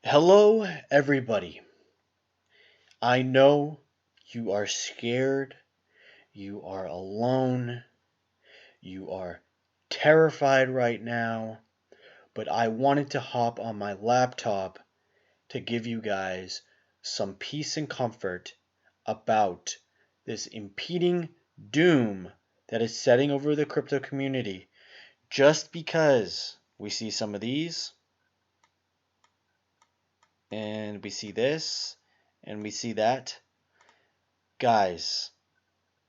Hello, everybody. I know you are scared, you are alone, you are terrified right now, but I wanted to hop on my laptop to give you guys some peace and comfort about this impeding doom that is setting over the crypto community just because we see some of these and we see this and we see that. Guys,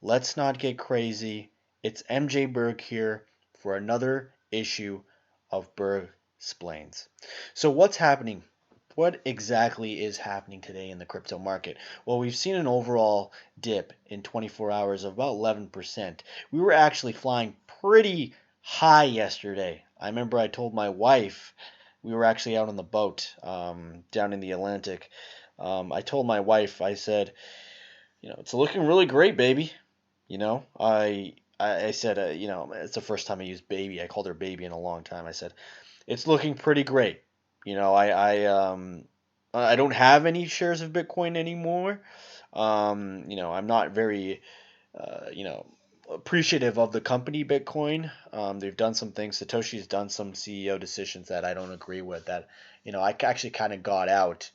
let's not get crazy. It's MJ Berg here for another issue of Berg Splains. So, what's happening? What exactly is happening today in the crypto market? Well, we've seen an overall dip in 24 hours of about 11%. We were actually flying pretty high yesterday. I remember I told my wife, we were actually out on the boat down in the Atlantic. I told my wife, I said, it's looking really great, baby. I said, it's the first time I used baby. I called her baby in a long time. I said, it's looking pretty great. I don't have any shares of Bitcoin anymore. I'm not very, you know, appreciative of the company Bitcoin. They've done some things. Satoshi's done some CEO decisions that I don't agree with. That, I actually kind of got out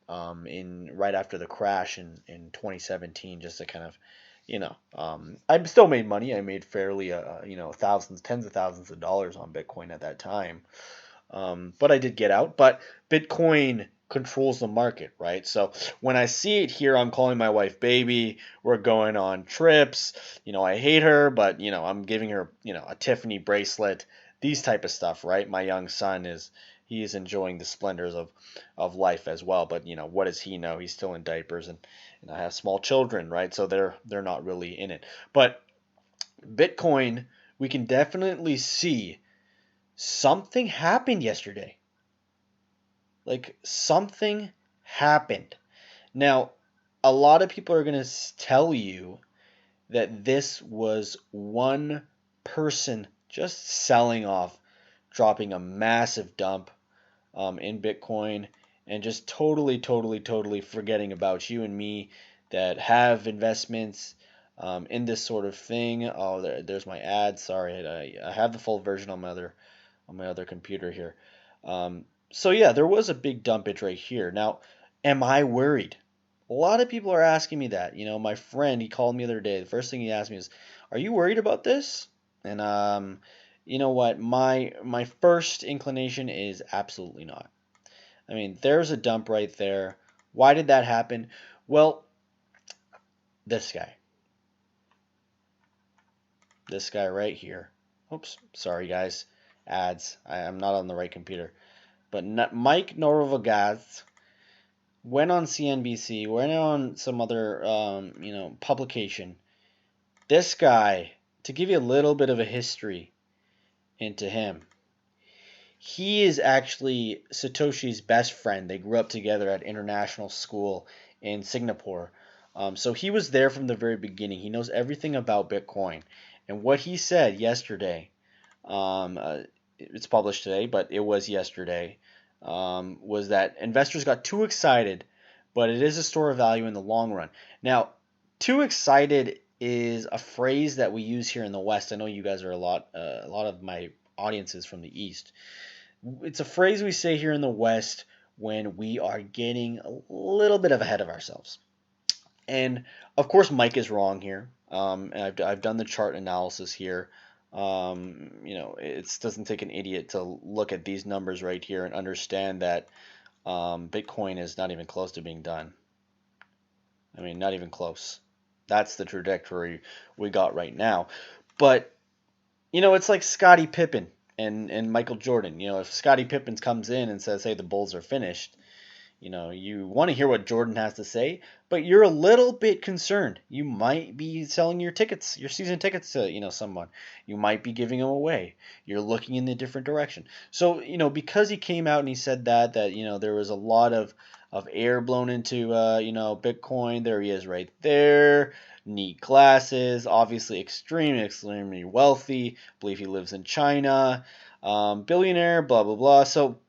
in right after the crash in 2017, just to kind of, I still made money. I made fairly, thousands, tens of thousands of dollars on Bitcoin at that time. But I did get out. But Bitcoin controls the market, right? So when I see it here, I'm calling my wife baby. We're going on trips. I hate her, but I'm giving her, a Tiffany bracelet. These type of stuff, right? My young son he is enjoying the splendors of life as well. But what does he know? He's still in diapers, and I have small children, right? So they're not really in it. But Bitcoin, we can definitely see something happened yesterday. Like something happened. Now, a lot of people are going to tell you that this was one person just selling off, dropping a massive dump in Bitcoin, and just totally, totally, totally forgetting about you and me that have investments in this sort of thing. Oh, there's my ad. Sorry, I have the full version on my other computer here. So yeah, there was a big dumpage right here. Now, am I worried? A lot of people are asking me that. My friend, he called me the other day. The first thing he asked me is, "Are you worried about this?" And you know what? My first inclination is absolutely not. I mean, there's a dump right there. Why did that happen? Well, this guy. This guy right here. Oops, sorry guys. Ads. I'm not on the right computer. But Mike Norovagaz went on CNBC, went on some other publication. This guy, to give you a little bit of a history into him, he is actually Satoshi's best friend. They grew up together at international school in Singapore. So he was there from the very beginning. He knows everything about Bitcoin. And what he said yesterday, um, uh, it's published today, but it was yesterday, was that investors got too excited, but it is a store of value in the long run. Now, too excited is a phrase that we use here in the West. I know you guys are a lot of my audiences from the East. It's a phrase we say here in the West when we are getting a little bit of ahead of ourselves. And of course, Mike is wrong here. And I've done the chart analysis here. It doesn't take an idiot to look at these numbers right here and understand that Bitcoin is not even close to being done. I mean, not even close. That's the trajectory we got right now. But it's like Scottie Pippen and Michael Jordan. If Scottie Pippen comes in and says, "Hey, the Bulls are finished," you want to hear what Jordan has to say, but you're a little bit concerned. You might be selling your tickets, your season tickets to, someone. You might be giving them away. You're looking in a different direction. So, because he came out and he said that, there was a lot of air blown into, Bitcoin. There he is right there. Neat glasses, obviously extremely wealthy. Believe he lives in China. Billionaire, blah, blah, blah. So,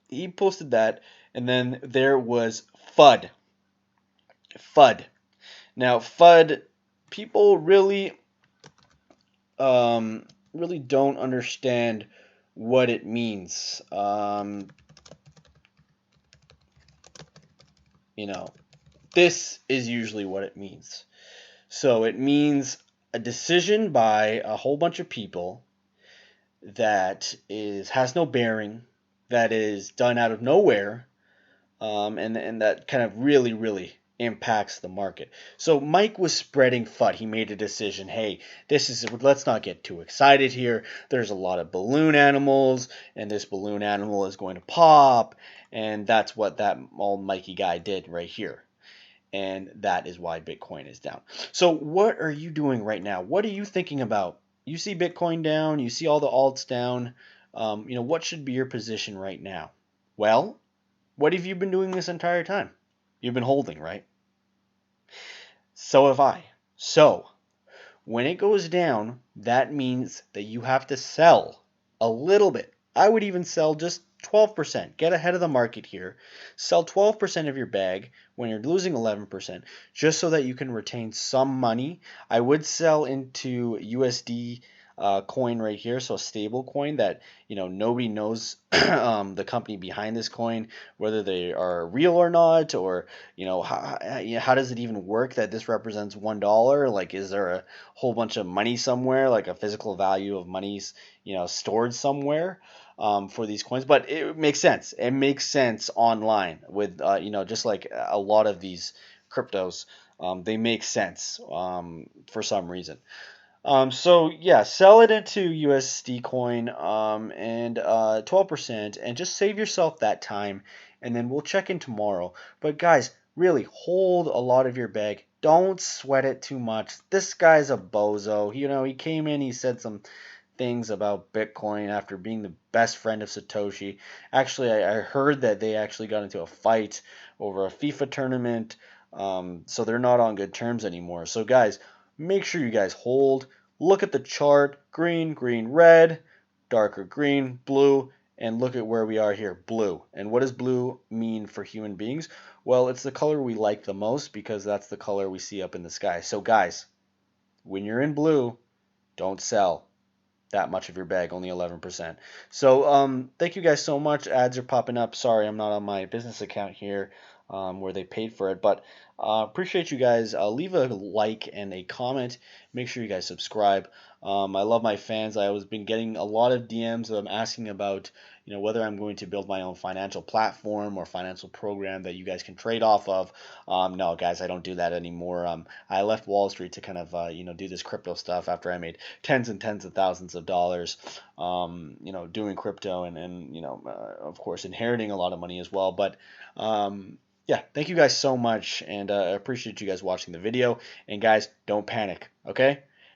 He posted that, and then there was FUD. FUD. Now, FUD, people really don't understand what it means. You know, this is usually what it means. So it means a decision by a whole bunch of people that is has no bearing, that is done out of nowhere, and that kind of really impacts the market. So Mike was spreading FUD. He made a decision. Hey, this is let's not get too excited here. There's a lot of balloon animals, and this balloon animal is going to pop, and that's what that old Mikey guy did right here. And that is why Bitcoin is down. So what are you doing right now? What are you thinking about? You see Bitcoin down. You see all the alts down. What should be your position right now? Well, what have you been doing this entire time? You've been holding, right? So have I. So, when it goes down, that means that you have to sell a little bit. I would even sell just 12%. Get ahead of the market here. Sell 12% of your bag when you're losing 11%, just so that you can retain some money. I would sell into USD coin right here, so a stable coin that nobody knows the company behind this coin, whether they are real or not, or how does it even work that this represents $1? Like, is there a whole bunch of money somewhere, like a physical value of money's stored somewhere for these coins? But it makes sense. It makes sense online with just like a lot of these cryptos, they make sense for some reason. So yeah, sell it into USD coin and 12%, and just save yourself that time, and then we'll check in tomorrow. But guys, really hold a lot of your bag. Don't sweat it too much. This guy's a bozo. He came in, he said some things about Bitcoin after being the best friend of Satoshi. Actually, I heard that they actually got into a fight over a FIFA tournament. So they're not on good terms anymore. So guys, make sure you guys hold. Look at the chart. Green, green, red, darker green, blue, and look at where we are here, blue. And what does blue mean for human beings? Well, it's the color we like the most because that's the color we see up in the sky. So guys, when you're in blue, don't sell that much of your bag, only 11%. So thank you guys so much. Ads are popping up. Sorry, I'm not on my business account here where they paid for it, but appreciate you guys. Leave a like and a comment. Make sure you guys subscribe. I love my fans. I was been getting a lot of DMs asking about whether I'm going to build my own financial platform or financial program that you guys can trade off of. No, guys, I don't do that anymore. I left Wall Street to kind of do this crypto stuff after I made tens and tens of thousands of dollars, doing crypto and of course, inheriting a lot of money as well. But yeah, thank you guys so much, and I appreciate you guys watching the video. And guys, don't panic, okay?